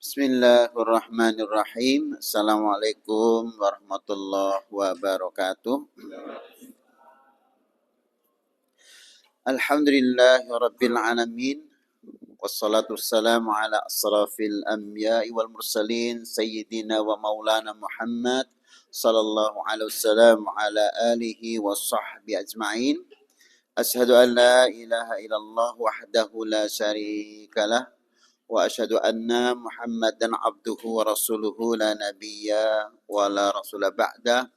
Bismillahirrahmanirrahim. Assalamualaikum warahmatullahi wabarakatuh. Alhamdulillahi rabbil alamin. Wassalatu wassalamu ala asrafil anbiya'i wal mursalin sayyidina wa maulana Muhammad sallallahu alaihi wasallam wa ala alihi wa sahbihi ajma'in. Ashhadu an la ilaha illallah wahdahu la syarika lah wa asyhadu anna Muhammadan abduhu wa rasuluhu la nabiyya wa la rasula ba'da.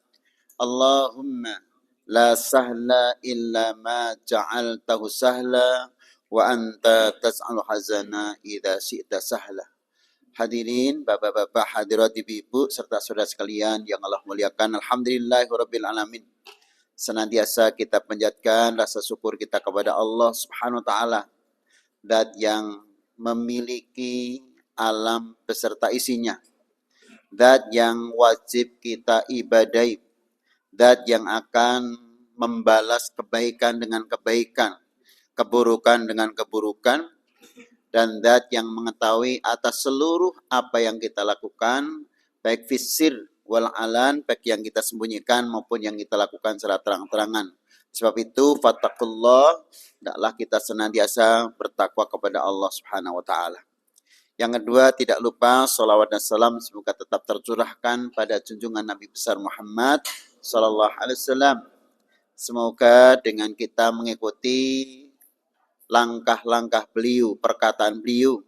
Allahumma la sahla illa ma ja'altahu sahla wa anta tas'alu hazana idza syi'ta sahla. Hadirin bapak-bapak, hadirat ibu-ibu serta saudara sekalian yang Allah muliakan, alhamdulillahirabbil alamin. Senantiasa kita panjatkan rasa syukur kita kepada Allah Subhanahu wa taala, zat yang memiliki alam beserta isinya, zat yang wajib kita ibadahi, zat yang akan membalas kebaikan dengan kebaikan, keburukan dengan keburukan, dan zat yang mengetahui atas seluruh apa yang kita lakukan, baik fisir wal alan, baik yang kita sembunyikan maupun yang kita lakukan secara terang-terangan. Sebab itu, fattaqullah, hendaklah kita senantiasa bertakwa kepada Allah Subhanahu wa taala. Yang kedua, tidak lupa sholawat dan salam semoga tetap tercurahkan pada junjungan Nabi besar Muhammad sallallahu alaihi wasallam. Semoga dengan kita mengikuti langkah-langkah beliau, perkataan beliau,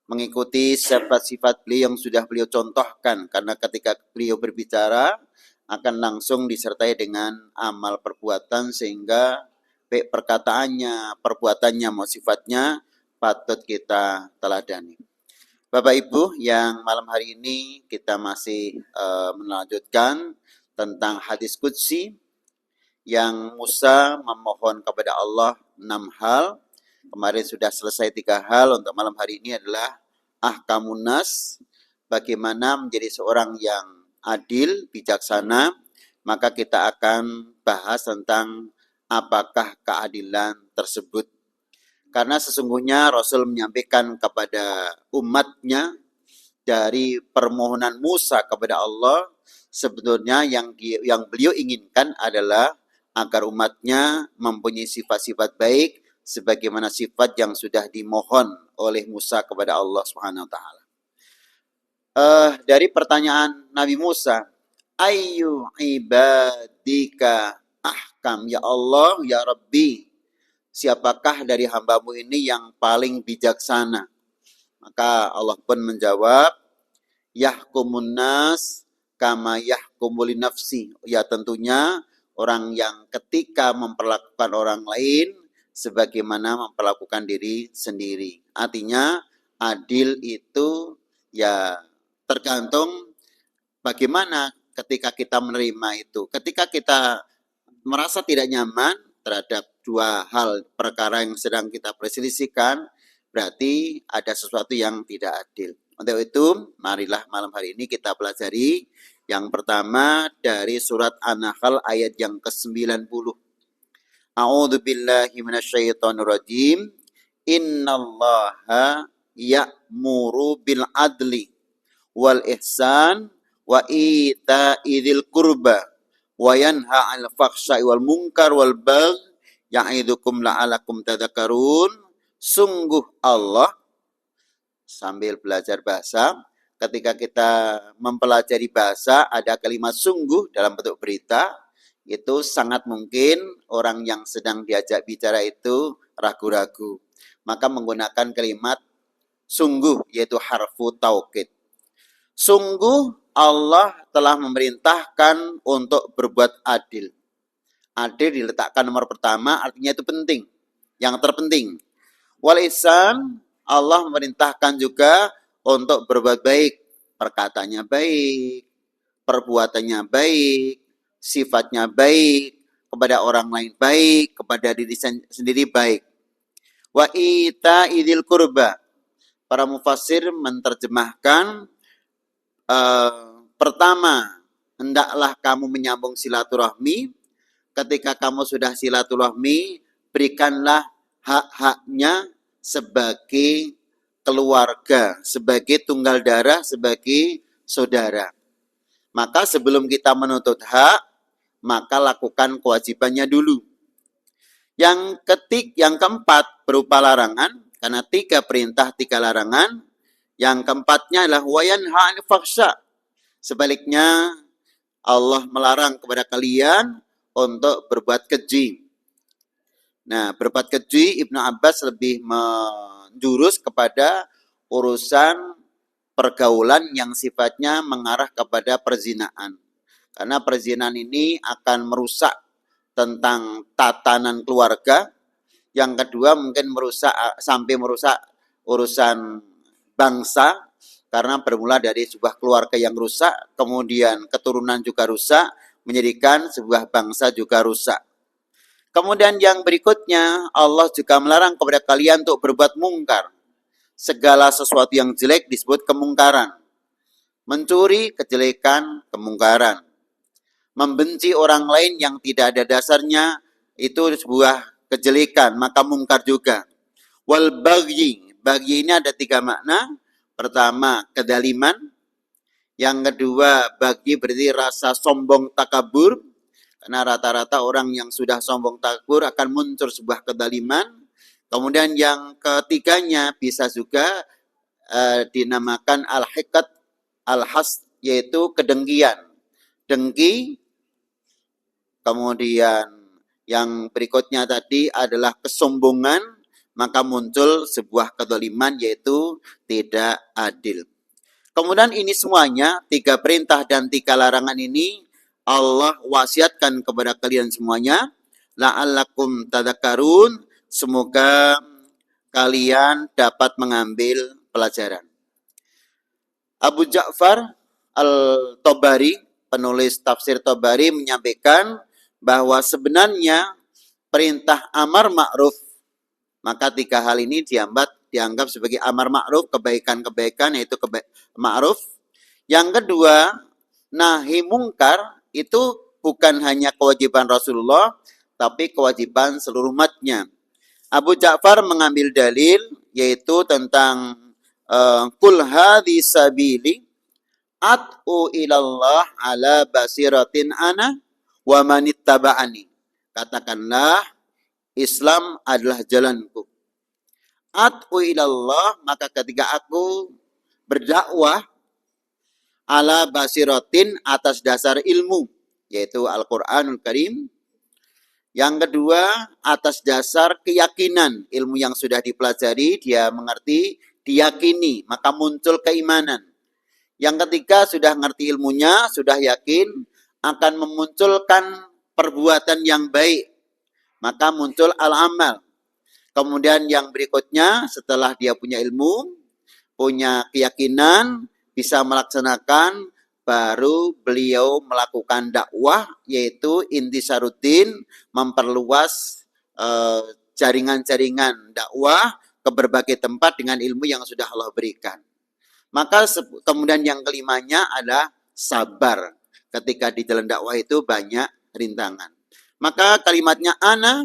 mengikuti sifat-sifat beliau yang sudah beliau contohkan, karena ketika beliau berbicara akan langsung disertai dengan amal perbuatan, sehingga baik perkataannya, perbuatannya, mau sifatnya patut kita teladani. Bapak Ibu, yang malam hari ini kita masih melanjutkan tentang hadis qudsi yang Musa memohon kepada Allah 6 hal. Kemarin sudah selesai 3 hal. Untuk malam hari ini adalah ahkamun nas, bagaimana menjadi seorang yang adil, bijaksana. Maka kita akan bahas tentang apakah keadilan tersebut. Karena sesungguhnya Rasul menyampaikan kepada umatnya dari permohonan Musa kepada Allah, sebetulnya yang beliau inginkan adalah agar umatnya mempunyai sifat-sifat baik sebagaimana sifat yang sudah dimohon oleh Musa kepada Allah Subhanahu wa taala. Dari pertanyaan Nabi Musa, ayyu ibadika ahkam, ya Allah, ya Rabbi, siapakah dari hambamu ini yang paling bijaksana? Maka Allah pun menjawab, yahkumun nas kama yahkumuli nafsi. Ya tentunya orang yang ketika memperlakukan orang lain sebagaimana memperlakukan diri sendiri. Artinya adil itu ya tergantung bagaimana ketika kita menerima itu. Ketika kita merasa tidak nyaman terhadap 2 hal perkara yang sedang kita perselisihkan, berarti ada sesuatu yang tidak adil. Untuk itu, marilah malam hari ini kita pelajari yang pertama dari surat An-Nahl ayat yang ke-90. A'udzu billahi minasyaitonir rajim. Innallaha ya'muru bil adli wal ihsan wa ita'i dzil qurba wa yanha 'anil fahsya'i wal munkar wal baghi ya'idukum la'alakum tadhakkarun. Sungguh Allah, sambil belajar bahasa, ketika kita mempelajari bahasa ada kalimat sungguh dalam bentuk berita, itu sangat mungkin orang yang sedang diajak bicara itu ragu-ragu. Maka menggunakan kalimat sungguh, yaitu harfu taukid. Sungguh Allah telah memerintahkan untuk berbuat adil. Adil diletakkan nomor pertama, artinya itu penting, yang terpenting. Wal ihsan, Allah memerintahkan juga untuk berbuat baik. Perkataannya baik, perbuatannya baik, sifatnya baik, kepada orang lain baik, kepada diri sendiri baik. Wa ita'i dzil qurba. Para mufassir menerjemahkan, pertama, hendaklah kamu menyambung silaturahmi. Ketika kamu sudah silaturahmi, berikanlah hak-haknya sebagai keluarga, sebagai tunggal darah, sebagai saudara. Maka sebelum kita menuntut hak, maka lakukan kewajibannya dulu. Yang keempat berupa larangan, karena 3 perintah 3 larangan. Yang keempatnya adalah wayanha 'anil fahsya. Sebaliknya Allah melarang kepada kalian untuk berbuat keji. Nah, berbuat keji Ibnu Abbas lebih menjurus kepada urusan pergaulan yang sifatnya mengarah kepada perzinaan. Karena perzinahan ini akan merusak tentang tatanan keluarga. Yang kedua mungkin sampai merusak urusan bangsa, karena bermula dari sebuah keluarga yang rusak, kemudian keturunan juga rusak, menjadikan sebuah bangsa juga rusak. Kemudian yang berikutnya, Allah juga melarang kepada kalian untuk berbuat mungkar. Segala sesuatu yang jelek disebut kemungkaran. Mencuri, kejelekan, kemungkaran. Membenci orang lain yang tidak ada dasarnya, itu sebuah kejelekan, maka mungkar juga. Wal bagyi. Bagyi ini ada 3 makna. Pertama, kedaliman. Yang kedua, bagyi berarti rasa sombong takabur. Karena rata-rata orang yang sudah sombong takabur akan muncul sebuah kedaliman. Kemudian yang ketiganya bisa juga dinamakan al-hiqat al-has, yaitu kedengkian. Dengki. Kemudian yang berikutnya tadi adalah kesombongan, maka muncul sebuah kedzaliman yaitu tidak adil. Kemudian ini semuanya, 3 perintah dan 3 larangan ini Allah wasiatkan kepada kalian semuanya, la'allakum tadzakarun, semoga kalian dapat mengambil pelajaran. Abu Ja'far Al-Tabari, penulis tafsir Tabari, menyampaikan bahwa sebenarnya perintah amar ma'ruf, maka 3 hal ini dianggap sebagai amar ma'ruf, kebaikan-kebaikan, yaitu ma'ruf. Yang kedua, nahi mungkar, itu bukan hanya kewajiban Rasulullah, tapi kewajiban seluruh umatnya. Abu Ja'far mengambil dalil, yaitu tentang kul hadhi sabili at'u ilallah ala basiratin ana wa manittaba'ani. Katakanlah, Islam adalah jalanku. At'u ilallah, maka ketika aku berdakwah, ala basiratin, atas dasar ilmu, yaitu Al-Quranul Karim. Yang kedua, atas dasar keyakinan, ilmu yang sudah dipelajari, dia mengerti, diyakini, maka muncul keimanan. Yang ketiga, sudah ngerti ilmunya, sudah yakin, akan memunculkan perbuatan yang baik, maka muncul al-amal. Kemudian yang berikutnya, setelah dia punya ilmu, punya keyakinan, bisa melaksanakan, baru beliau melakukan dakwah, yaitu intisaruddin, memperluas jaringan-jaringan dakwah ke berbagai tempat dengan ilmu yang sudah Allah berikan. Maka kemudian yang kelimanya adalah sabar. Ketika di jalan dakwah itu banyak rintangan. Maka kalimatnya ana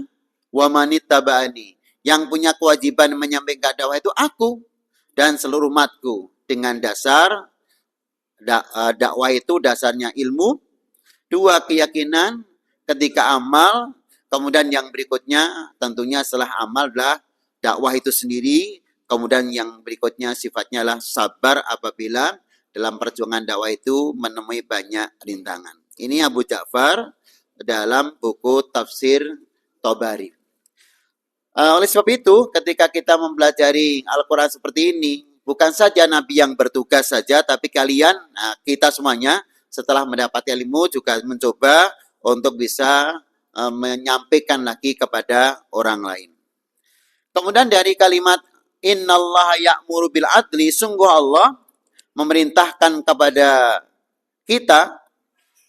wa manittaba'ani. Yang punya kewajiban menyampaikan dakwah itu aku dan seluruh umatku. Dengan dasar dakwah itu dasarnya ilmu. 2, keyakinan. Ketika amal. Kemudian yang berikutnya tentunya setelah amal adalah dakwah itu sendiri. Kemudian yang berikutnya sifatnya adalah sabar apabila dalam perjuangan dakwah itu menemui banyak rintangan. Ini Abu Ja'far dalam buku tafsir Tabari. Oleh sebab itu, ketika kita mempelajari Al-Quran seperti ini, bukan saja Nabi yang bertugas saja, tapi kalian, kita semuanya, setelah mendapat ilmu juga mencoba untuk bisa menyampaikan lagi kepada orang lain. Kemudian dari kalimat innallaha ya'muru bil adli, sungguh Allah memerintahkan kepada kita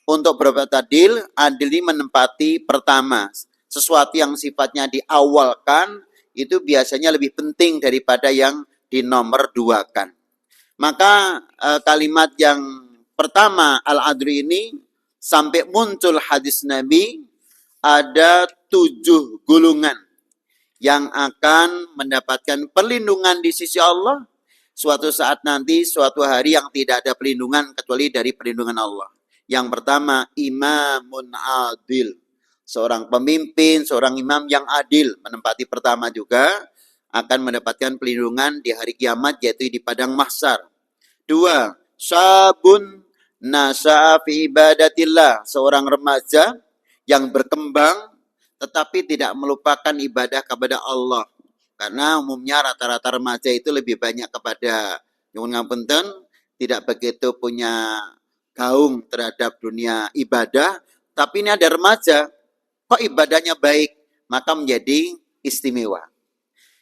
untuk berbuat adil. Adil ini menempati pertama. Sesuatu yang sifatnya diawalkan itu biasanya lebih penting daripada yang dinomor 2-kan. Maka kalimat yang pertama al-adli ini sampai muncul hadis Nabi, ada 7 golongan yang akan mendapatkan perlindungan di sisi Allah, Suatu saat nanti, suatu hari yang tidak ada perlindungan kecuali dari perlindungan Allah. Yang pertama, imamun adil. Seorang pemimpin, seorang imam yang adil. Menempati pertama juga akan mendapatkan perlindungan di hari kiamat, yaitu di padang mahsyar. Dua, sabun nasa'a fi ibadatillah. Seorang remaja yang berkembang tetapi tidak melupakan ibadah kepada Allah. Karena umumnya rata-rata remaja itu lebih banyak kepada nyuwun ngapunten, tidak begitu punya gaung terhadap dunia ibadah, tapi ini ada remaja kok ibadahnya baik, maka menjadi istimewa.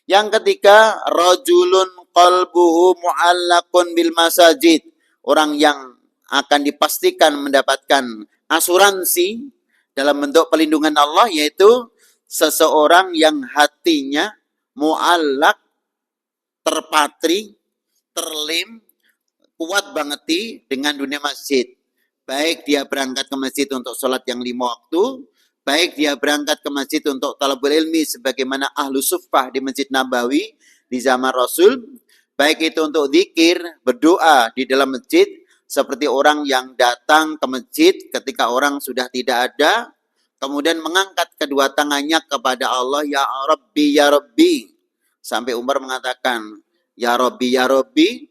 Yang ketiga, rajulun qalbuhu mu'allaqun bil masajid. Orang yang akan dipastikan mendapatkan asuransi dalam bentuk perlindungan Allah, yaitu seseorang yang hatinya mu'allaq, terpatri, terlem, kuat banget dengan dunia masjid. Baik dia berangkat ke masjid untuk sholat yang 5 waktu, baik dia berangkat ke masjid untuk talabul ilmi sebagaimana ahlu suffah di Masjid Nabawi di zaman Rasul, baik itu untuk zikir, berdoa di dalam masjid, seperti orang yang datang ke masjid ketika orang sudah tidak ada, kemudian mengangkat kedua tangannya kepada Allah, ya Rabbi, ya Rabbi. Sampai Umar mengatakan, ya Rabbi, ya Rabbi,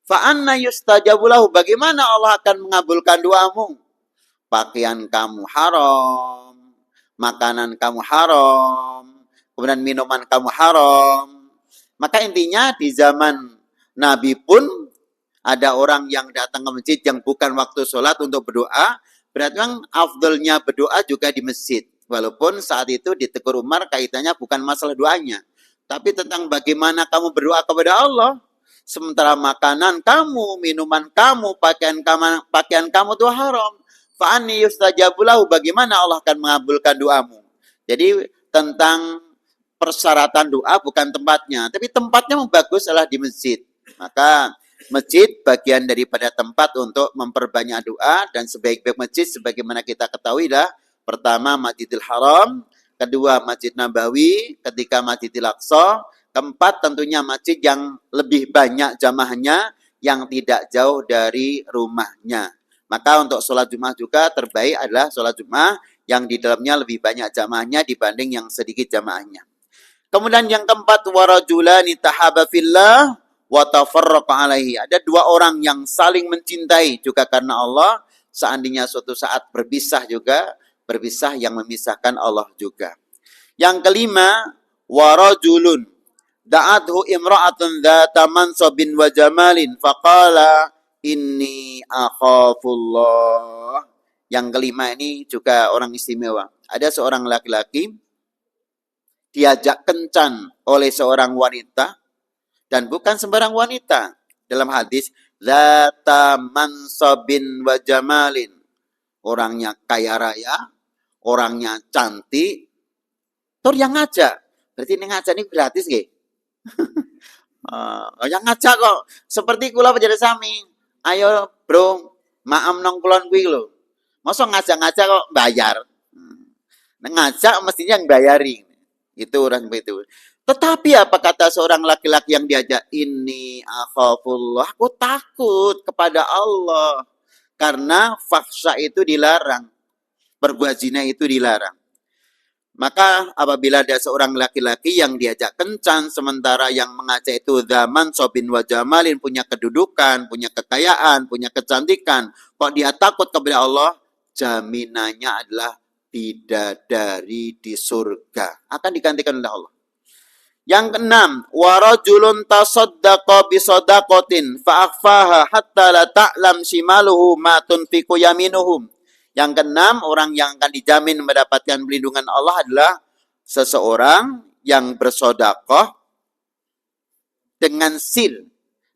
fa'anna yustajabulahu, bagaimana Allah akan mengabulkan doamu? Pakaian kamu haram, makanan kamu haram, kemudian minuman kamu haram. Maka intinya di zaman Nabi pun ada orang yang datang ke masjid yang bukan waktu sholat untuk berdoa, berarti memang afdalnya berdoa juga di masjid. Walaupun saat itu ditegur Umar kaitannya bukan masalah doanya, tapi tentang bagaimana kamu berdoa kepada Allah. Sementara makanan kamu, minuman kamu, pakaian kamu itu haram. Fa'ani yustajabulahu, bagaimana Allah akan mengabulkan doamu. Jadi tentang persyaratan doa bukan tempatnya, tapi tempatnya yang bagus adalah di masjid. Maka masjid bagian daripada tempat untuk memperbanyak doa, dan sebaik-baik masjid sebagaimana kita ketahui dah, pertama Masjidil Haram, kedua Masjid Nabawi, ketiga Masjidil Aqsa, keempat tentunya masjid yang lebih banyak jamaahnya yang tidak jauh dari rumahnya. Maka untuk sholat Jumat juga terbaik adalah sholat Jumat yang di dalamnya lebih banyak jamaahnya dibanding yang sedikit jamaahnya. Kemudian yang keempat, warajulani tahaba fillah wa tafarraqa alaihi. Ada dua orang yang saling mencintai juga karena Allah, seandainya suatu saat berpisah juga, berpisah yang memisahkan Allah juga. Yang kelima, warajulun da'athu imra'atun dzata mansabin wa jamalin faqala inni akhafullah. Yang kelima ini juga orang istimewa. Ada seorang laki-laki diajak kencan oleh seorang wanita, dan bukan sembarang wanita. Dalam hadis, dzata mansabin wa jamalin. Orangnya kaya raya, orangnya cantik, tur yang ngajak. Berarti ini ngajak ini gratis nggih? Yang ngajak kok seperti kula penjara sami. Ayo bro, maam nong kulon kuwi lho. Masa ngajak-ngajak kok bayar? Ngajak mestinya yang bayari. Itu orang begitu. Tetapi apa kata seorang laki-laki yang diajak? Ini akhafullah, aku takut kepada Allah. Karena fahsya itu dilarang. Berbuat zina itu dilarang. Maka apabila ada seorang laki-laki yang diajak kencan, sementara yang mengajak itu zaman sobin wa jamalin, punya kedudukan, punya kekayaan, punya kecantikan, kok dia takut kepada Allah, jaminannya adalah bidadari di surga. Akan digantikan oleh Allah. Yang keenam, warajulun tasaddaqa bisadaqatin fa'akhfaha hatta la ta'lam shimaluhu ma tunfiqu yaminuhum. Yang keenam, orang yang akan dijamin mendapatkan perlindungan Allah adalah seseorang yang bersedekah dengan sil,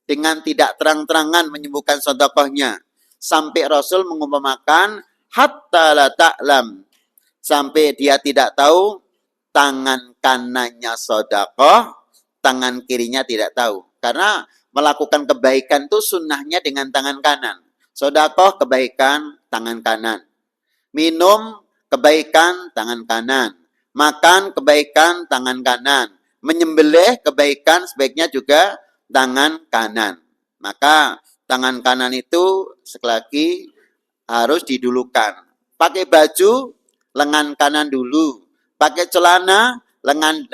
dengan tidak terang-terangan menyembuhkan sedekahnya. Sampai Rasul mengumpamakan hatta la ta'lam, sampai dia tidak tahu tangan kanannya sedekah, tangan kirinya tidak tahu. Karena melakukan kebaikan itu sunnahnya dengan tangan kanan. Sedekah kebaikan tangan kanan. Minum kebaikan tangan kanan, makan kebaikan tangan kanan, menyembelih kebaikan sebaiknya juga tangan kanan. Maka tangan kanan itu sekali lagi harus didulukan. Pakai baju, lengan kanan dulu. Pakai celana, lengan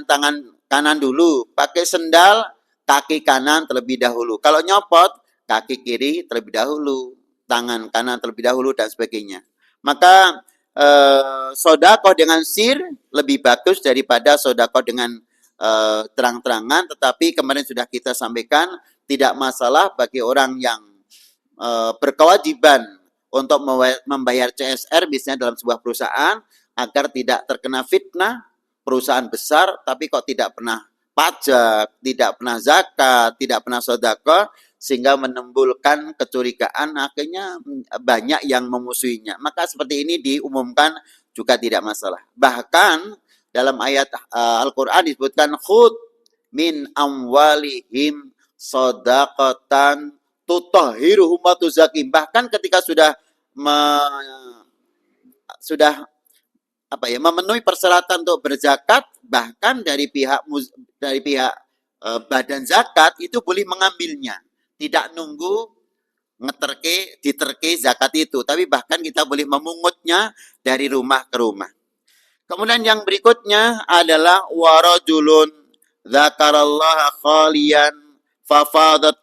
tangan kanan dulu. Pakai sendal, kaki kanan terlebih dahulu. Kalau nyopot, kaki kiri terlebih dahulu. Tangan kanan terlebih dahulu dan sebagainya. Maka sodakoh dengan sir lebih bagus daripada sodakoh dengan terang-terangan. Tetapi kemarin sudah kita sampaikan, tidak masalah bagi orang yang berkewajiban untuk membayar CSR misalnya dalam sebuah perusahaan agar tidak terkena fitnah perusahaan besar tapi kok tidak pernah pajak, tidak pernah zakat, tidak pernah sedekah sehingga menimbulkan kecurigaan akhirnya banyak yang memusuhinya. Maka seperti ini diumumkan juga tidak masalah. Bahkan dalam ayat Al-Qur'an disebutkan khud min amwalihim shadaqatan tutahhiruhum wa tuzakim. Bahkan ketika sudah memenuhi persyaratan untuk berzakat, bahkan dari pihak badan zakat itu boleh mengambilnya, tidak nunggu diterke zakat itu, tapi bahkan kita boleh memungutnya dari rumah ke rumah. Kemudian yang berikutnya adalah warajulun dzakarallaha khalian fafadat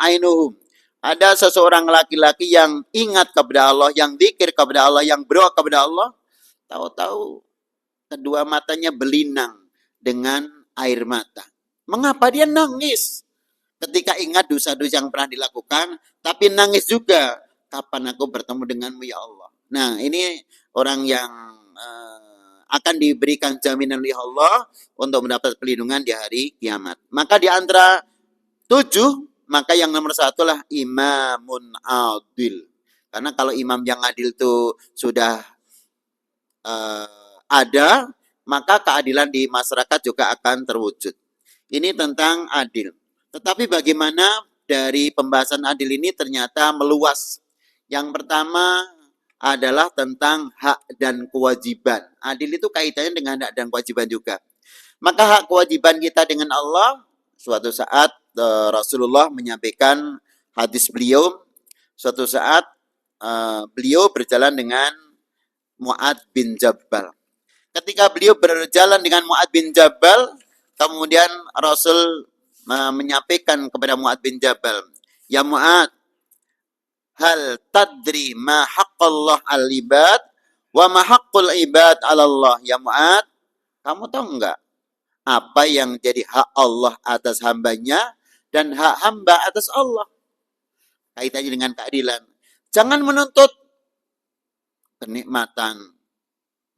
ainuhu. Ada seseorang laki-laki yang ingat kepada Allah, yang zikir kepada Allah, yang berdoa kepada Allah, tahu-tahu kedua matanya belinang dengan air mata. Mengapa dia nangis? Ketika ingat dosa-dosa yang pernah dilakukan, tapi nangis juga. Kapan aku bertemu denganmu ya Allah? Nah, ini orang yang akan diberikan jaminan oleh Allah untuk mendapat perlindungan di hari kiamat. Maka di antara 7, maka yang nomor 1 lah imamun adil. Karena kalau imam yang adil itu sudah ada, maka keadilan di masyarakat juga akan terwujud. Ini tentang adil. Tetapi bagaimana dari pembahasan adil ini ternyata meluas. Yang pertama adalah tentang hak dan kewajiban. Adil itu kaitannya dengan hak dan kewajiban juga. Maka hak kewajiban kita dengan Allah, suatu saat Rasulullah menyampaikan hadis beliau, suatu saat beliau berjalan dengan Mu'ad bin Jabal. Ketika beliau berjalan dengan Mu'ad bin Jabal, kemudian Rasul menyampaikan kepada Mu'ad bin Jabal, ya Mu'ad, hal tadri ma haqqallah al-ibad wa ma haqqul ibad ala Allah. Ya Mu'ad, kamu tahu enggak apa yang jadi hak Allah atas hambanya dan hak hamba atas Allah? Kaitannya dengan keadilan. Jangan menuntut kenikmatan,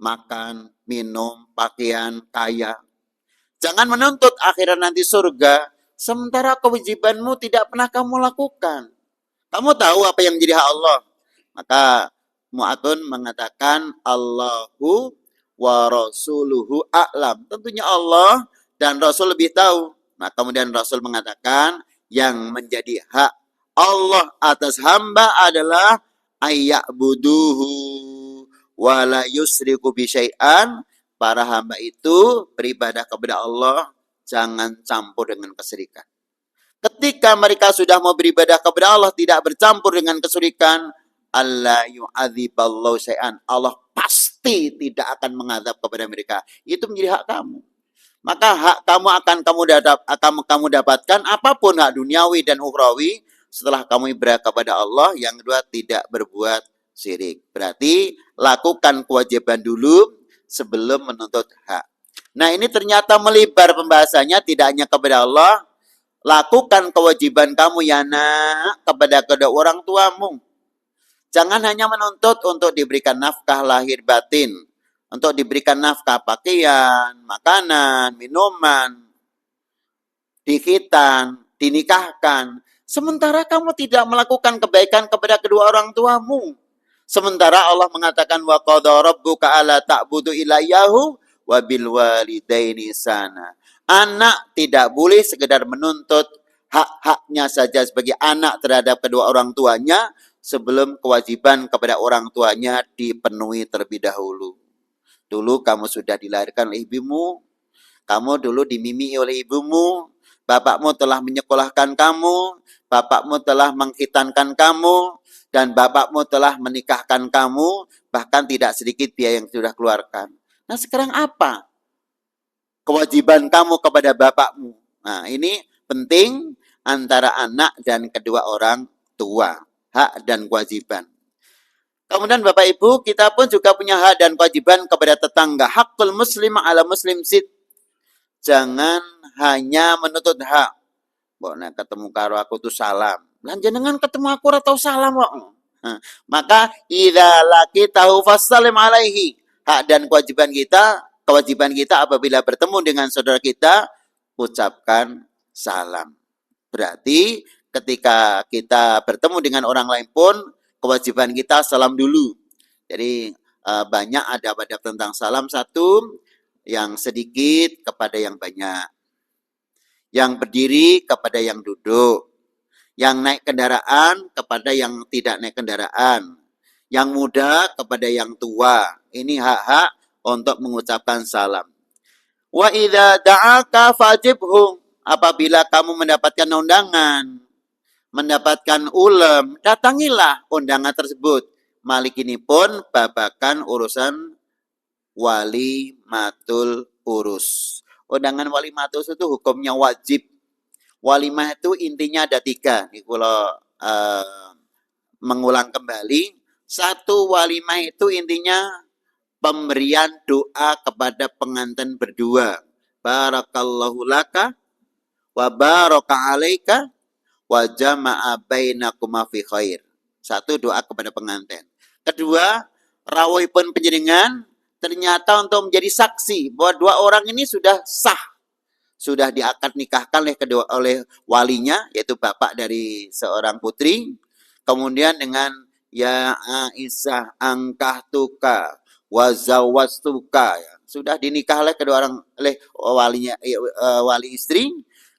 makan, minum, pakaian, kaya. Jangan menuntut akhirat nanti surga, sementara kewajibanmu tidak pernah kamu lakukan. Kamu tahu apa yang menjadi hak Allah? Maka Mu'adun mengatakan Allahu wa rasuluhu a'lam. Tentunya Allah dan Rasul lebih tahu. Nah, kemudian Rasul mengatakan yang menjadi hak Allah atas hamba adalah ayya'buduhu wa la yusriku bi syai'an. Para hamba itu beribadah kepada Allah, jangan campur dengan kesyirikan. Ketika mereka sudah mau beribadah kepada Allah, tidak bercampur dengan kesyirikan, Allah yu'adziballahu syai'an. Allah pasti tidak akan mengadab kepada mereka. Itu menjadi hak kamu. Maka hak kamu akan kamu dapatkan, apapun hak duniawi dan ukhrawi, setelah kamu beribadah kepada Allah. Yang kedua, tidak berbuat syirik. Berarti lakukan kewajiban dulu sebelum menuntut hak. Nah, ini ternyata melebar pembahasannya, tidak hanya kepada Allah. Lakukan kewajiban kamu ya nak kepada kedua orang tuamu. Jangan hanya menuntut untuk diberikan nafkah lahir batin, untuk diberikan nafkah pakaian, makanan, minuman, dikitan, dinikahkan. Sementara kamu tidak melakukan kebaikan kepada kedua orang tuamu. Sementara Allah mengatakan wa qadha rabbuka alla ta'budu illa iyyahu wa bil walidaini ihsana. Anak tidak boleh sekedar menuntut hak-haknya saja sebagai anak terhadap kedua orang tuanya sebelum kewajiban kepada orang tuanya dipenuhi terlebih dahulu. Dulu kamu sudah dilahirkan oleh ibumu, kamu dulu dimimi oleh ibumu, bapakmu telah menyekolahkan kamu, bapakmu telah menghitankan kamu, dan bapakmu telah menikahkan kamu, bahkan tidak sedikit biaya yang sudah keluarkan. Nah sekarang apa kewajiban kamu kepada bapakmu? Nah ini penting antara anak dan kedua orang tua, hak dan kewajiban. Kemudian Bapak Ibu, kita pun juga punya hak dan kewajiban kepada tetangga. Hakul muslim ala muslim sid. Jangan hanya menuntut hak. Nah, ketemu karo aku tuh salam. Lan jenengan ketemu aku atau salam kok. Nah, maka idza laqitahu fassalim alaihi. Hak dan kewajiban kita apabila bertemu dengan saudara kita, ucapkan salam. Berarti ketika kita bertemu dengan orang lain pun kewajiban kita salam dulu. Jadi banyak adab-adab tentang salam. Satu, yang sedikit kepada yang banyak. Yang berdiri kepada yang duduk. Yang naik kendaraan kepada yang tidak naik kendaraan. Yang muda kepada yang tua. Ini hak-hak untuk mengucapkan salam. Wa idza da'aka fajibhu. Apabila kamu mendapatkan undangan, mendapatkan ulem, datangilah undangan tersebut. Malik ini pun babakan urusan wali matul urus. Undangan wali matul itu hukumnya wajib. Walimah itu intinya ada 3. Ini kalau mengulang kembali, satu walimah itu intinya pemberian doa kepada pengantin berdua. Barakallahu laka wa baraka alaika wa jama'a bainakuma fi khair. Satu, doa kepada pengantin. Kedua, rawuhipun panjenengan ternyata untuk menjadi saksi bahwa dua orang ini sudah sah, sudah diakad nikahkan oleh walinya, yaitu bapak dari seorang putri. Kemudian dengan ya Aisyah angkahtuka wa zawastuka, sudah dinikah oleh kedua orang, oleh walinya, wali istri.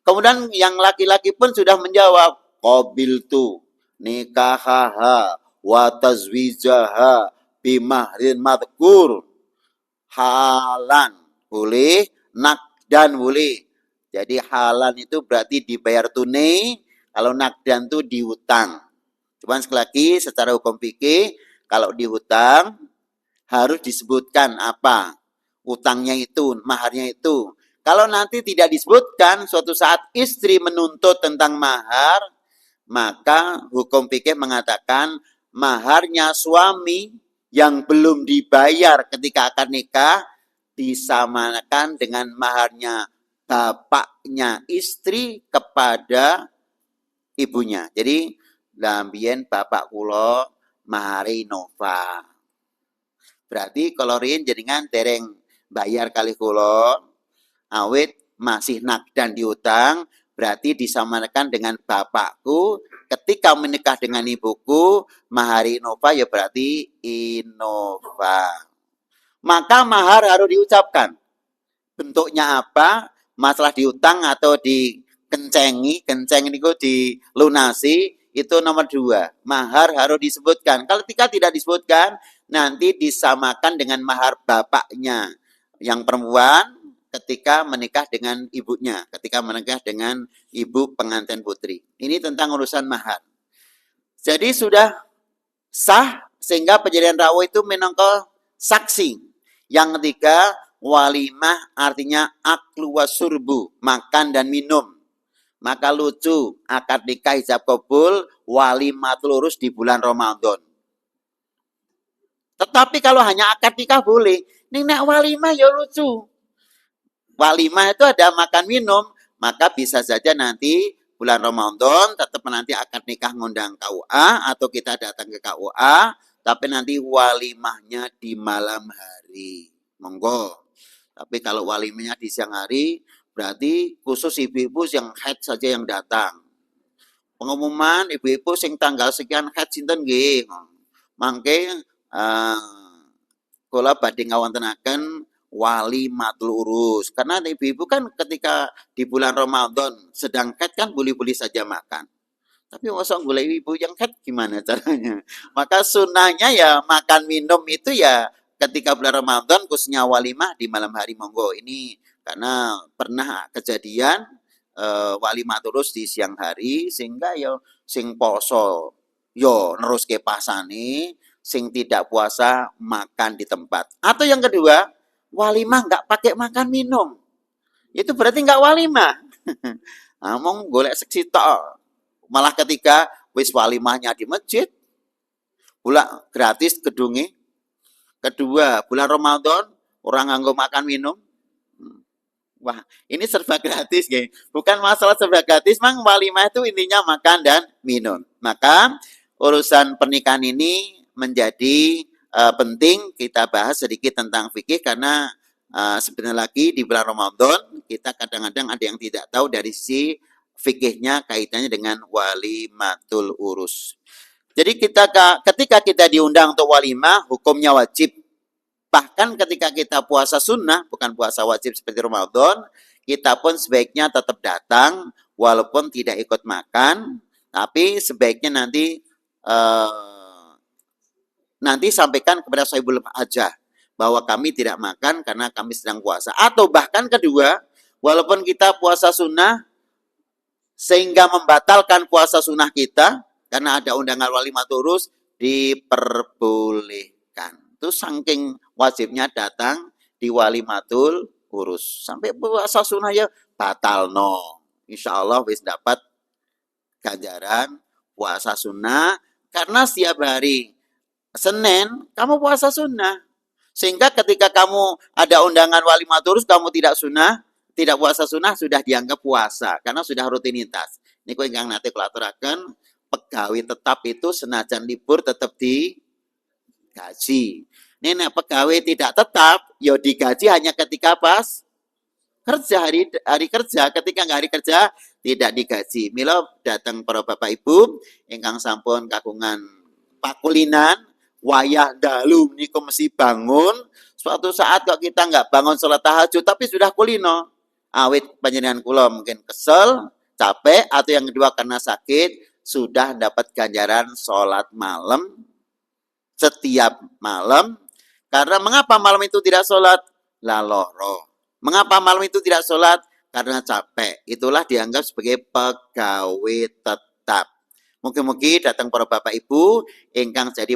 Kemudian yang laki-laki pun sudah menjawab, qabiltu nikahaha wa tazwijaha bimahrin madhkur. Halan boleh, nakdan boleh. Jadi halan itu berarti dibayar tunai, kalau nakdan itu dihutang. Cuman sekali lagi secara hukum fikih, kalau dihutang harus disebutkan apa utangnya itu, maharnya itu. Kalau nanti tidak disebutkan, suatu saat istri menuntut tentang mahar, maka hukum fikih mengatakan maharnya suami yang belum dibayar ketika akad nikah disamakan dengan maharnya bapaknya istri kepada ibunya. Jadi lambien bapak kula mahari nova. Berarti kalau riyen jenengan dereng bayar kali kula, awit masih nakdan diutang, berarti disamakan dengan bapakku. Ketika menikah dengan ibuku, mahari Innova ya berarti Innova. Maka mahar harus diucapkan. Bentuknya apa? Masalah diutang atau dikencengi, kenceng itu dilunasi, itu nomor 2. Mahar harus disebutkan. Kalau tidak disebutkan, nanti disamakan dengan mahar bapaknya. Yang perempuan ketika menikah dengan ibunya, ketika menikah dengan ibu pengantin putri. Ini tentang urusan mahar. Jadi sudah sah sehingga penjadian rawuh itu minangka saksi. Yang ketiga, walimah artinya aklu wasurbu, makan dan minum. Maka lucu, akad nikah ijab kabul, walimatul urus di bulan Ramadan. Tetapi kalau hanya akad nikah boleh, nek walimah ya lucu. Walimah itu ada makan minum, maka bisa saja nanti bulan Ramadan tetap nanti akad nikah ngundang KUA atau kita datang ke KUA, tapi nanti walimahnya di malam hari. Monggo. Tapi kalau walimahnya di siang hari, berarti khusus ibu-ibu yang haid saja yang datang. Pengumuman ibu-ibu sing tanggal sekian haid sinten nggih. Mangke kula badhe ngawontenaken wali matul urus. Karena ibu-ibu kan ketika di bulan Ramadan sedang haid kan boleh-boleh saja makan. Tapi masa golek ibu yang haid gimana caranya? Maka sunnahnya ya makan minum itu ya ketika bulan Ramadan khususnya walimah di malam hari monggo. Ini karena pernah kejadian walimah terus di siang hari sehingga yo sing poso yo neruske pasane, sing tidak puasa makan di tempat. Atau yang kedua, walimah nggak pakai makan minum. Itu berarti nggak walimah. Ngomong golek seksi tok. Malah ketika wis walimahnya di masjid, pula gratis gedungi. Kedua, bulan Ramadan orang nganggo makan minum. Wah, ini serba gratis, geng. Bukan masalah serba gratis, mang walimah itu intinya makan dan minum. Maka urusan pernikahan ini menjadi penting kita bahas sedikit tentang fikih karena sebenarnya lagi di bulan Ramadan kita kadang-kadang ada yang tidak tahu dari sisi fikihnya kaitannya dengan walimatul urus. Jadi ketika kita diundang untuk walimah, hukumnya wajib. Bahkan ketika kita puasa sunnah, bukan puasa wajib seperti Ramadan, kita pun sebaiknya tetap datang, walaupun tidak ikut makan, tapi sebaiknya nanti sampaikan kepada sahibul hajah bahwa kami tidak makan karena kami sedang puasa. Atau bahkan kedua, walaupun kita puasa sunnah, sehingga membatalkan puasa sunnah kita, karena ada undangan walimah turus, diperbolehkan. Itu saking wajibnya datang di walimatul urus. Sampai puasa sunnah ya batal no. Insya Allah wis dapat ganjaran puasa sunnah. Karena setiap hari Senin kamu puasa sunnah. Sehingga ketika kamu ada undangan walimatul urus kamu tidak puasa sunnah sudah dianggap puasa. Karena sudah rutinitas. Ini kau yang nanti kulaturakan pegawai tetap itu senajan libur tetap digaji. Ini pegawai tidak tetap, ya digaji hanya ketika pas kerja hari kerja. Ketika nggak hari kerja tidak digaji. Milo datang para bapak ibu, ingkang sampun kagungan pakulinan, wayah dalu niku mesti bangun. Suatu saat kok kita nggak bangun sholat tahajud, tapi sudah kulino. Awit panjenengan kula mungkin kesel, capek, atau yang kedua karena sakit, sudah dapat ganjaran sholat malam setiap malam. Karena mengapa malam itu tidak sholat? Laloro. Mengapa malam itu tidak sholat? Karena capek. Itulah dianggap sebagai pegawai tetap. Mungkin-mungkin datang para bapak ibu, ingkang jadi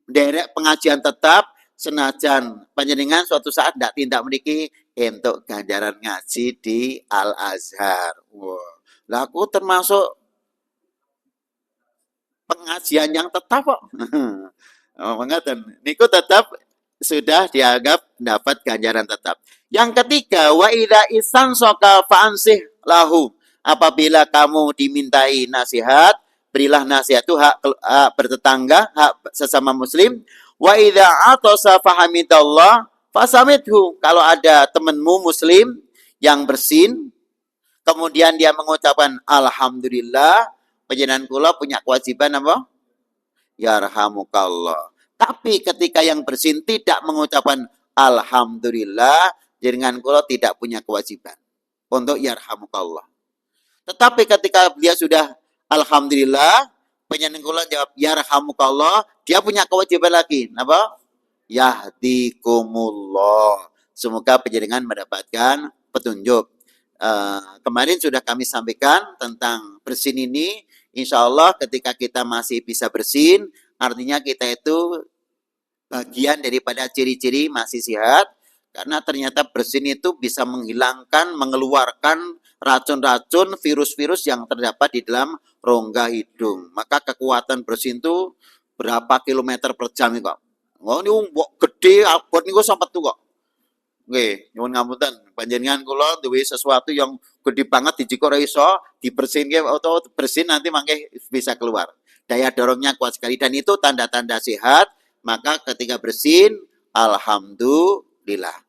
derek pengajian tetap, senajan panjenengan suatu saat tidak memiliki untuk ganjaran ngaji di Al-Azhar. Wow. Lah aku termasuk pengajian yang tetap kok. Mengatakan, niku tetap sudah dianggap dapat ganjaran tetap. Yang ketiga, wa idza isan soka faansih lahu. Apabila kamu dimintai nasihat, berilah nasihat itu hak bertetangga, hak sesama muslim. Wa idza atasa fahamidallah fasamithu. Kalau ada temanmu muslim yang bersin, kemudian dia mengucapkan alhamdulillah, panjenengan kula punya kewajiban apa? Yarhamukallah. Tapi ketika yang bersin tidak mengucapkan alhamdulillah, jenengan kula tidak punya kewajiban untuk yarhamukallah. Tetapi ketika dia sudah alhamdulillah, panjenengan kula jawab yarhamukallah, dia punya kewajiban lagi. Napa? Yahdikumullah. Semoga panjenengan mendapatkan petunjuk. Kemarin sudah kami sampaikan tentang bersin ini. Insya Allah ketika kita masih bisa bersin, artinya kita itu bagian daripada ciri-ciri masih sehat. Karena ternyata bersin itu bisa menghilangkan, mengeluarkan racun-racun, virus-virus yang terdapat di dalam rongga hidung. Maka kekuatan bersin itu berapa kilometer per jam kok. Oh ini gede, abot ini kok sampai tuh kok. Oke, nyuwun ngapunten. Panjenengan kula duwe sesuatu yang gede banget dijiko ora iso dibersihinke atau bersin nanti mangke bisa keluar. Daya dorongnya kuat sekali dan itu tanda-tanda sehat, maka ketika bersin alhamdulillah.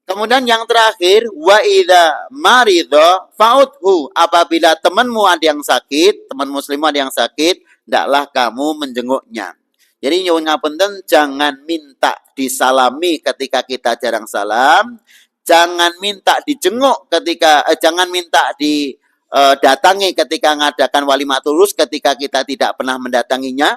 Kemudian yang terakhir wa idza maridha fa'udhu. Apabila temanmu ada yang sakit, teman muslim ada yang sakit, hendaklah kamu menjenguknya. Jadi nyuwun ngapunten, jangan minta disalami ketika kita jarang salam, jangan minta dijenguk ketika jangan minta didatangi ketika mengadakan walimatul urus ketika kita tidak pernah mendatanginya.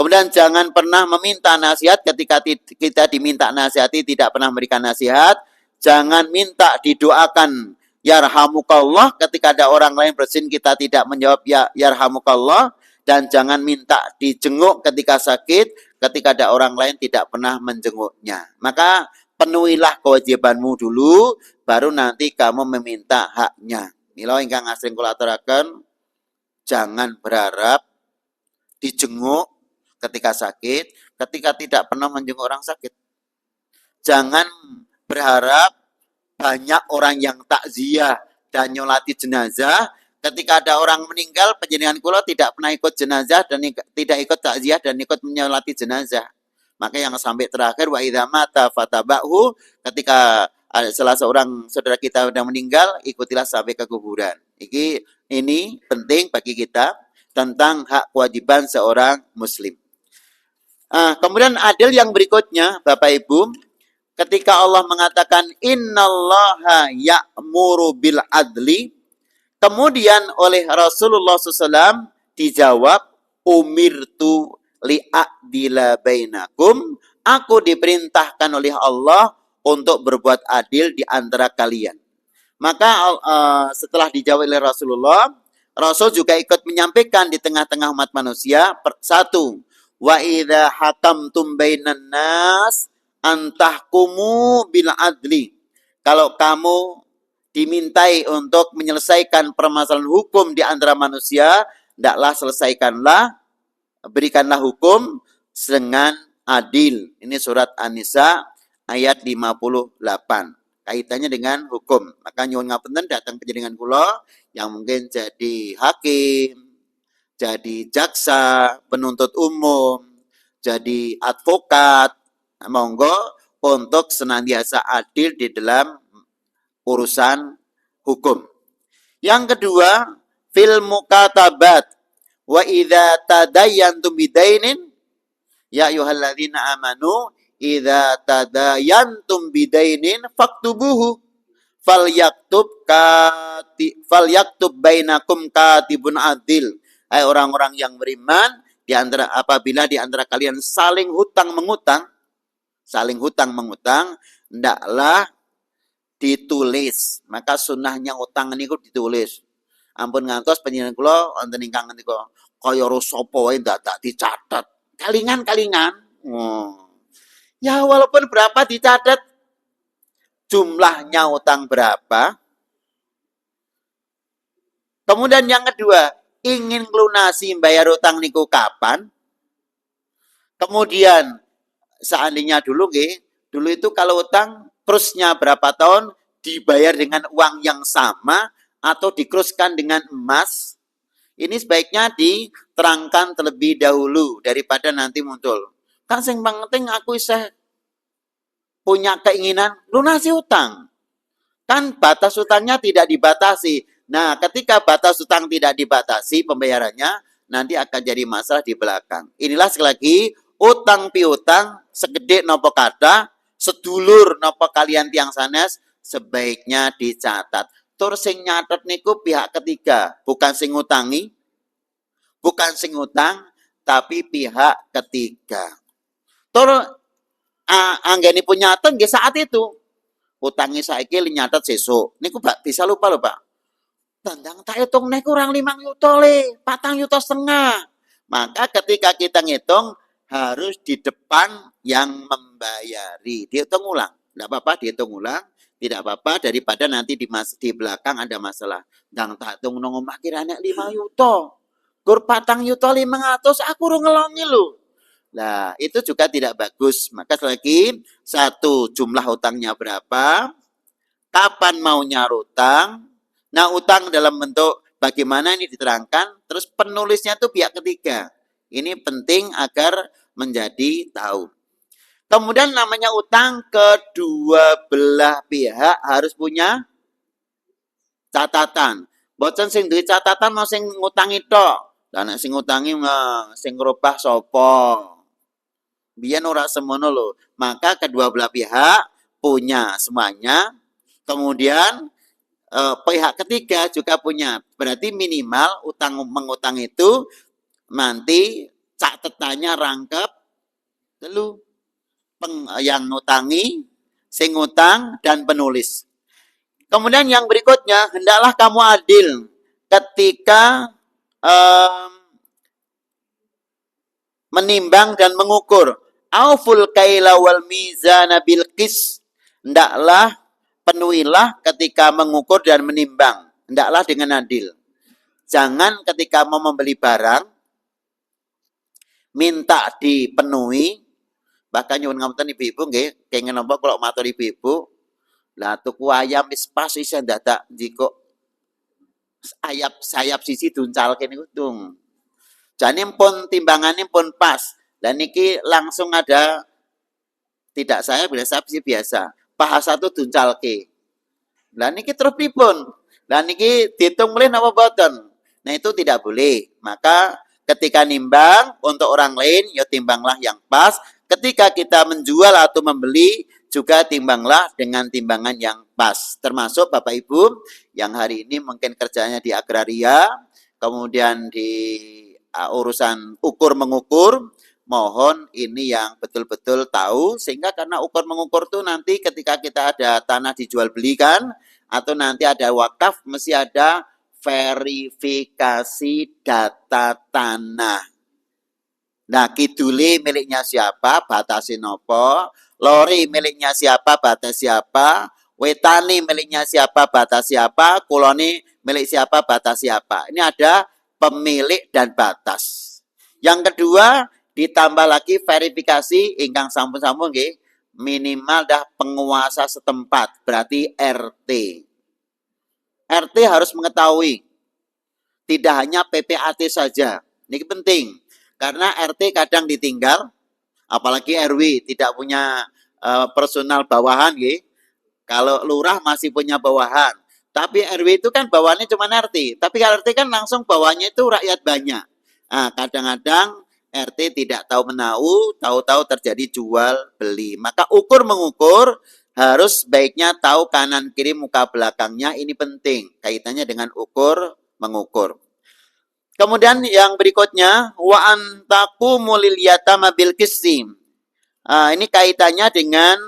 Kemudian jangan pernah meminta nasihat ketika kita diminta nasihati tidak pernah memberikan nasihat. Jangan minta didoakan yarhamukallah, ketika ada orang lain bersin kita tidak menjawab ya yarhamukallah, dan jangan minta dijenguk ketika sakit ketika ada orang lain tidak pernah menjenguknya. Maka penuhilah kewajibanmu dulu, baru nanti kamu meminta haknya. Mila ingkang asring kula aturaken, jangan berharap dijenguk ketika sakit ketika tidak pernah menjenguk orang sakit. Jangan berharap banyak orang yang takziah dan nyolati jenazah ketika ada orang meninggal, panjenengan kula tidak pernah ikut jenazah dan tidak ikut takziah dan ikut menyolati jenazah. Maka yang sampai terakhir wa idza mata fatabahu, ketika salah seorang saudara kita sudah meninggal, ikutilah sampai ke kuburan. Ini penting bagi kita tentang hak kewajiban seorang muslim. Kemudian adil yang berikutnya, Bapak Ibu, ketika Allah mengatakan innallaha ya'muru bil adli, kemudian oleh Rasulullah SAW dijawab umirtu li'adila bainakum, aku diperintahkan oleh Allah untuk berbuat adil di antara kalian. Maka setelah dijawab oleh Rasulullah, Rasul juga ikut menyampaikan di tengah-tengah umat manusia, satu, wa idza hakamtum bainan nas antahkumu bil adli. Kalau kamu dimintai untuk menyelesaikan permasalahan hukum di antara manusia, hendaklah berikanlah hukum dengan adil. Ini surat An-Nisa ayat 58. Kaitannya dengan hukum. Maka nyuwun ngapunten datang panjenengan kula yang mungkin jadi hakim, jadi jaksa, penuntut umum, jadi advokat, monggo untuk senantiasa adil di dalam urusan hukum. Yang kedua, fil mukatabat wa idza tadayantum bidainin ya ayyuhalladzina amanu idza tadayantum bidainin faktubuhu falyaktub bainakum katibun adil. Hai orang-orang yang beriman, apabila di antara kalian saling hutang mengutang, hendaklah ditulis. Maka sunnahnya utang niku ditulis. Ampun ngantos panjenengan kula wonten ingkang ngendika kaya sapa wae dadak dicatet. Kalingan-kalingan. Ya walaupun berapa dicatat, jumlahnya utang berapa. Kemudian yang kedua, ingin lunasi bayar utang niku kapan? Kemudian seandainya dulu itu kalau utang krusnya berapa tahun dibayar dengan uang yang sama atau dikruskan dengan emas, ini sebaiknya diterangkan terlebih dahulu daripada nanti muncul. Kan sing penting aku isih punya keinginan lunasi utang. Kan batas utangnya tidak dibatasi. Nah, ketika batas utang tidak dibatasi pembayarannya, nanti akan jadi masalah di belakang. Inilah sekali lagi, utang piutang segede nopo kata, sedulur nopo kalian tiang sanes, sebaiknya dicatat. Tur sing nyatet niku pihak ketiga, bukan sing ngutangi, bukan sing utang, tapi pihak ketiga. Tur anggenipun nyatet nggih saat itu. Utangnya saiki nyatet sesuk. Niku bisa lupa lho, Pak. Tandang tak hitung nek kurang 5 juta le, 4 juta setengah. Maka ketika kita ngitung harus di depan yang membayari. Dihitung ulang. Tidak apa-apa dihitung ulang. Tidak apa-apa daripada nanti di belakang ada masalah. Dang tak hitung nang omah kirane 5 juta. Gur 4 juta 500 aku ru ngelongi lho. Nah, itu juga tidak bagus. Maka lagi, satu, jumlah utangnya berapa, kapan maunya utang. Nah, utang dalam bentuk bagaimana ini diterangkan, terus penulisnya itu pihak ketiga. Ini penting agar menjadi tahu. Kemudian namanya utang, kedua belah pihak harus punya catatan. Boten sing duwe catatan mau sing ngutangi tok. Lah nek sing ngutangi sing ngrubah sapa? Biar ora semono lho. Maka kedua belah pihak punya semuanya. Kemudian pihak ketiga juga punya. Berarti minimal utang mengutang itu nanti catetannya rangkep yang ngutangi, sing ngutang dan penulis. Kemudian yang berikutnya, hendaklah kamu adil ketika menimbang dan mengukur. Auful kaila wal mizana bil qis. Hendaklah penuhilah ketika mengukur dan menimbang. Hendaklah dengan adil. Jangan ketika mau membeli barang minta dipenuhi. Bahkan nyuwun ngapunten ibu-ibu nggih, kenging napa kalau matur ibu-ibu, lah tuku ayam wis pas isih dadak jiko sayap sisi duncalke niku tung. Jane pun timbangane pun pas. Dan niki langsung ada tidak saya biasa sih biasa. Paha satu duncalke. Lah niki terus pripun? Lah niki diitung mulih napa boten? Nah itu tidak boleh. Maka ketika nimbang untuk orang lain ya timbanglah yang pas. Ketika kita menjual atau membeli juga timbanglah dengan timbangan yang pas. Termasuk Bapak Ibu yang hari ini mungkin kerjanya di agraria, kemudian di urusan ukur mengukur, mohon ini yang betul-betul tahu sehingga karena ukur mengukur tuh nanti ketika kita ada tanah dijual belikan atau nanti ada wakaf mesti ada verifikasi data tanah. Nah, kiduli miliknya siapa, batasi nopo, lori miliknya siapa, batas siapa, wetani miliknya siapa, batas siapa, kuloni milik siapa, batas siapa. Ini ada pemilik dan batas. Yang kedua, ditambah lagi verifikasi ingkang sampun-sampun nggih, minimal dah penguasa setempat, berarti RT. RT harus mengetahui, tidak hanya PPAT saja. Ini penting. Karena RT kadang ditinggal, apalagi RW tidak punya personal bawahan, gitu. Kalau lurah masih punya bawahan. Tapi RW itu kan bawahannya cuma RT. Tapi kalau RT kan langsung bawahannya itu rakyat banyak. Nah, kadang-kadang RT tidak tahu menahu, tahu-tahu terjadi jual beli. Maka ukur mengukur harus baiknya tahu kanan kiri muka belakangnya, ini penting. Kaitannya dengan ukur mengukur. Kemudian yang berikutnya wa antaku mulil yatama bil qisim. Ini kaitannya dengan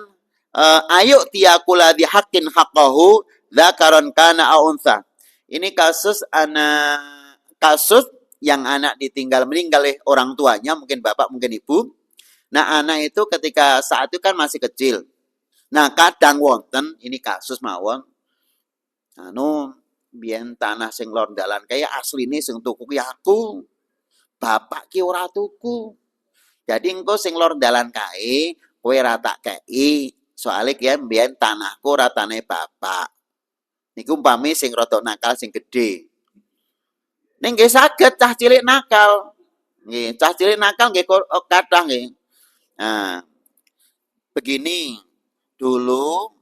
ayu tiakula di hakin haqqahu dzakaron kana au untha. Ini kasus yang anak ditinggal meninggal oleh orang tuanya, mungkin bapak, mungkin ibu. Nah, anak itu ketika saat itu kan masih kecil. Nah, kadang wonten ini kasus mawon biyen tanah sing lor dalan kaya asline sing tuku ki aku. Bapak ki ora tuku. Jadi engko sing lor dalan kae kowe ora tak kei. Soale ki biyen tanahku ora tanah bapak. Niku umpami sing rada nakal sing gedhe. Ning nggih saged cah cilik nakal. Nggih, cah cilik nakal nggih kathah nggih. Nah, begini, dulu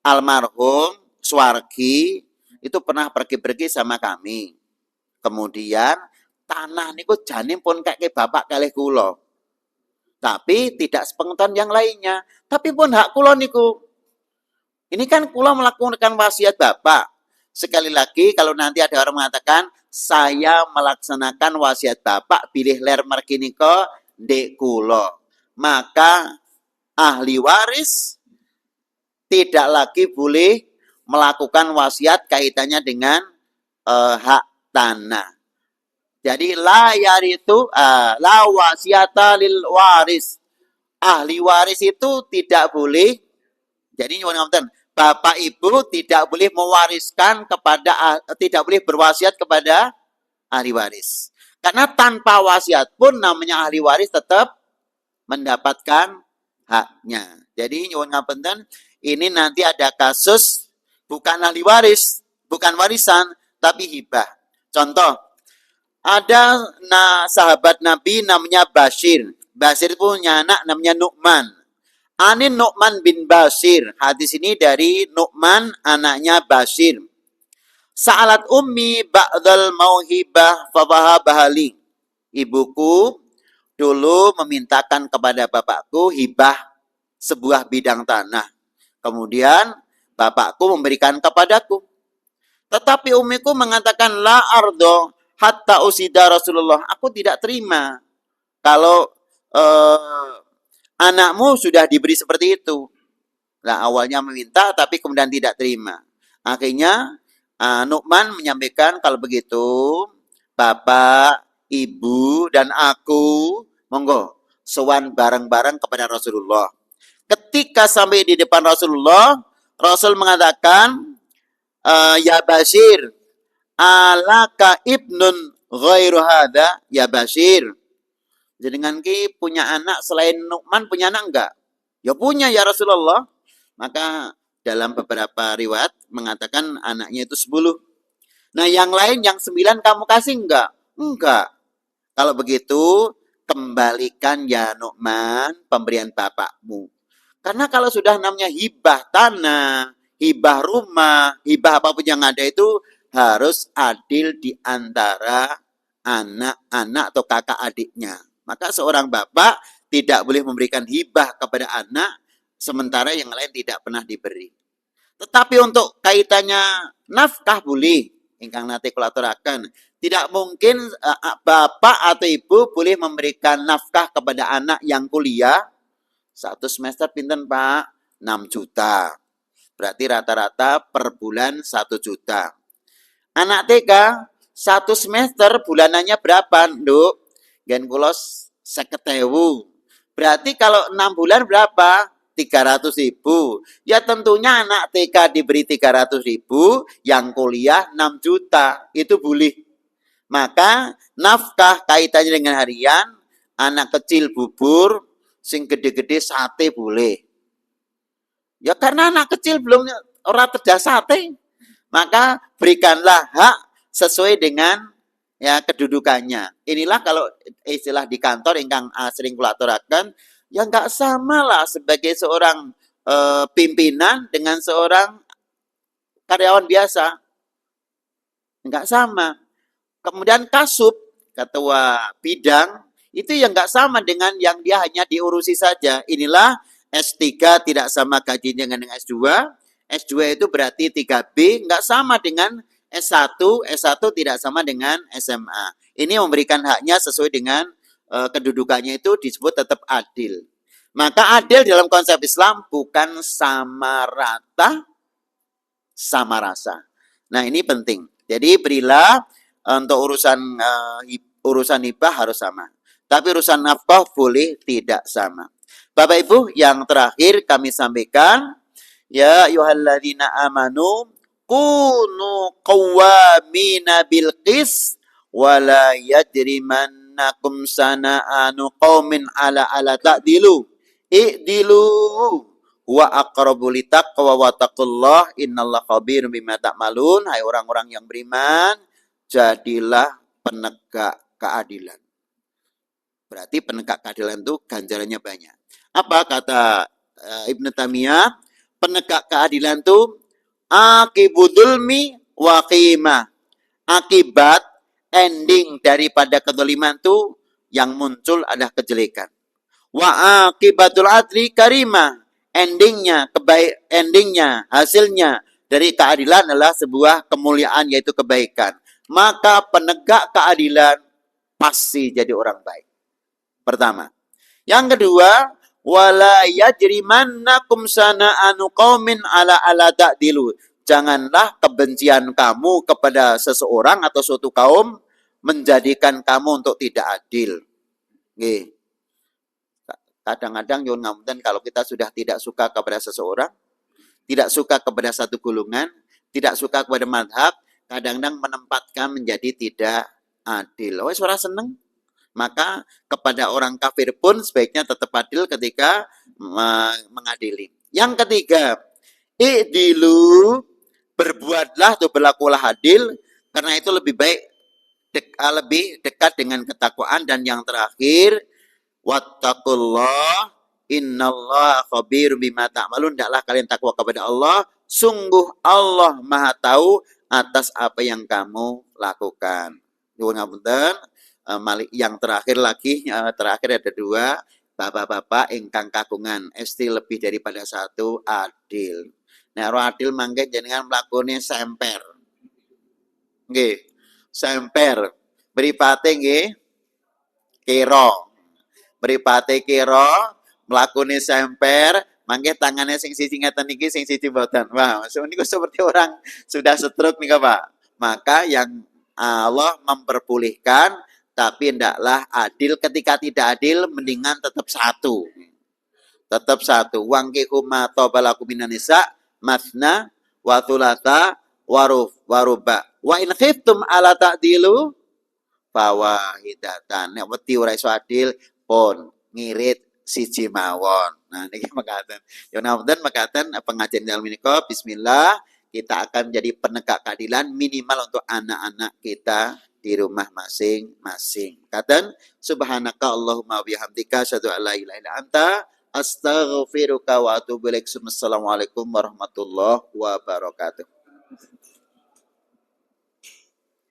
almarhum Suwargi itu pernah pergi-pergi sama kami. Kemudian tanah niku jane pun kayak bapak kalih kula. Tapi tidak sepengetahuan yang lainnya. Tapi pun hak kula niku. Ini kan kula melakukan wasiat bapak. Sekali lagi kalau nanti ada orang mengatakan saya melaksanakan wasiat bapak bilih ler mergi nika ndek kula. Maka ahli waris tidak lagi boleh melakukan wasiat kaitannya dengan hak tanah. Jadi la yaritu la wasiata lil waris. Ahli waris itu tidak boleh. Jadi nyuwun ngapunten, bapak ibu tidak boleh mewariskan kepada tidak boleh berwasiat kepada ahli waris. Karena tanpa wasiat pun namanya ahli waris tetap mendapatkan haknya. Jadi nyuwun ngapunten, ini nanti ada kasus bukan ahli waris, bukan warisan, tapi hibah. Contoh, ada sahabat Nabi namanya Bashir. Bashir punya anak namanya Nu'man. Anin Nu'man bin Bashir. Hadis ini dari Nu'man, anaknya Bashir. Sa'alat ummi ba'dal mauhibah fawahabahali. Ibuku dulu memintakan kepada bapakku hibah sebuah bidang tanah. Kemudian bapakku memberikan kepadaku. Tetapi umiku mengatakan la ardo hatta usida Rasulullah. Aku tidak terima kalau anakmu sudah diberi seperti itu. Nah, awalnya meminta tapi kemudian tidak terima. Akhirnya Nu'man menyampaikan, kalau begitu bapak, ibu, dan aku monggo sowan bareng-bareng kepada Rasulullah. Ketika sampai di depan Rasulullah, Rasul mengatakan, ya Bashir, alaka ibnun ghairu hadha, ya Bashir. Jenengan ki punya anak selain Nu'man, punya anak enggak? Ya punya ya Rasulullah. Maka dalam beberapa riwayat mengatakan anaknya itu 10. Nah yang lain yang 9 kamu kasih enggak? Enggak. Kalau begitu kembalikan ya Nu'man pemberian bapakmu. Karena kalau sudah namanya hibah tanah, hibah rumah, hibah apapun yang ada itu harus adil di antara anak-anak atau kakak adiknya. Maka seorang bapak tidak boleh memberikan hibah kepada anak sementara yang lain tidak pernah diberi. Tetapi untuk kaitannya nafkah boleh. Ingkang nate kula aturaken. Tidak mungkin bapak atau ibu boleh memberikan nafkah kepada anak yang kuliah. Satu semester pinten Pak? 6 juta. Berarti rata-rata per bulan 1 juta. Anak TK, satu semester bulanannya berapa, Nduk? Gen kulos 50.000. Berarti kalau 6 bulan berapa? 300.000. Ya tentunya anak TK diberi 300.000, yang kuliah 6 juta. Itu boleh. Maka nafkah kaitannya dengan harian, anak kecil bubur, sing gede-gede sate boleh. Ya karena anak kecil belum orang kerja sate. Maka berikanlah hak sesuai dengan ya kedudukannya. Inilah kalau istilah di kantor ingkang sering kula aturaken, ya nggak sama lah sebagai seorang pimpinan dengan seorang karyawan biasa. Nggak sama. Kemudian kasub, ketua bidang, itu yang nggak sama dengan yang dia hanya diurusi saja. Inilah S3 tidak sama gajinya dengan S2. S2 itu berarti 3B, nggak sama dengan S1. S1 tidak sama dengan SMA. Ini memberikan haknya sesuai dengan kedudukannya, itu disebut tetap adil. Maka adil dalam konsep Islam bukan sama rata, sama rasa. Nah ini penting. Jadi berilah untuk urusan hibah harus sama. Tapi urusan nafkah boleh tidak sama. Bapak Ibu, yang terakhir kami sampaikan, ya ayyuhalladzina amanu kunu qawwamina bil qis wa la yajrimannakum sana'anu qaumin ala ta'dilu. I'dilu wa aqrabu litaqwa wa taqullah innallaha khabirum bima ta'malun. Hai orang-orang yang beriman, jadilah penegak keadilan. Berarti penegak keadilan itu ganjarannya banyak. Apa kata Ibnu Taimiyah? Penegak keadilan itu akibudulmi wa qimah. Akibat ending daripada kezaliman itu yang muncul adalah kejelekan. Wa akibatul adli karimah. Endingnya, hasilnya dari keadilan adalah sebuah kemuliaan, yaitu kebaikan. Maka penegak keadilan pasti jadi orang baik. Pertama. Yang kedua, wala yajrimannakum sana'anu qaumin ala ta'dilu. Janganlah kebencian kamu kepada seseorang atau suatu kaum menjadikan kamu untuk tidak adil. Nggih. Kadang-kadang nyuwun ngapunten, kalau kita sudah tidak suka kepada seseorang, tidak suka kepada satu golongan, tidak suka kepada madhab, kadang-kadang menempatkan menjadi tidak adil. Wes ora seneng. Maka kepada orang kafir pun sebaiknya tetap adil ketika mengadili. Yang ketiga, i'dilu, berbuatlah atau berlakulah adil, karena itu lebih baik, lebih dekat dengan ketakwaan. Dan yang terakhir, wattaqullah innallaha khabirum bima ta'malun. Hendaklah kalian takwa kepada Allah, sungguh Allah Maha tahu atas apa yang kamu lakukan. Nuwun ngapunten. Yang terakhir lagi, terakhir ada dua, bapak-bapak ingkang kagungan esti lebih daripada satu, adil. Nek ora adil mangke jenengan mlakune semper. Nggih. Semper. Mripate nggih kira. Mripate kira, mlakune semper, Mangke tangannya sing siji ngeten iki, sing siji mboten. Wah, niku seperti orang sudah stroke nih Pak. Maka yang Allah memperbolehkan tapi hendaklah adil, ketika tidak adil mendingan tetap satu. Tetap satu. Wangkihu ma tabalakum minan nisa masna wa thulatha wa ruba. Wa in khiftum ala ta'dilu fawahidatan. Nek wedi ora iso adil pun ngirit siji mawon. Nah niki mekaten. Ya namun mekaten pengajian dalam menika bismillah kita akan menjadi penegak keadilan minimal untuk anak-anak kita di rumah masing-masing. Katen subhanaka Allahumma bihamdika asyhadu an la ilaha illa anta astaghfiruka wa atubu ilaik. Assalamualaikum warahmatullahi wabarakatuh.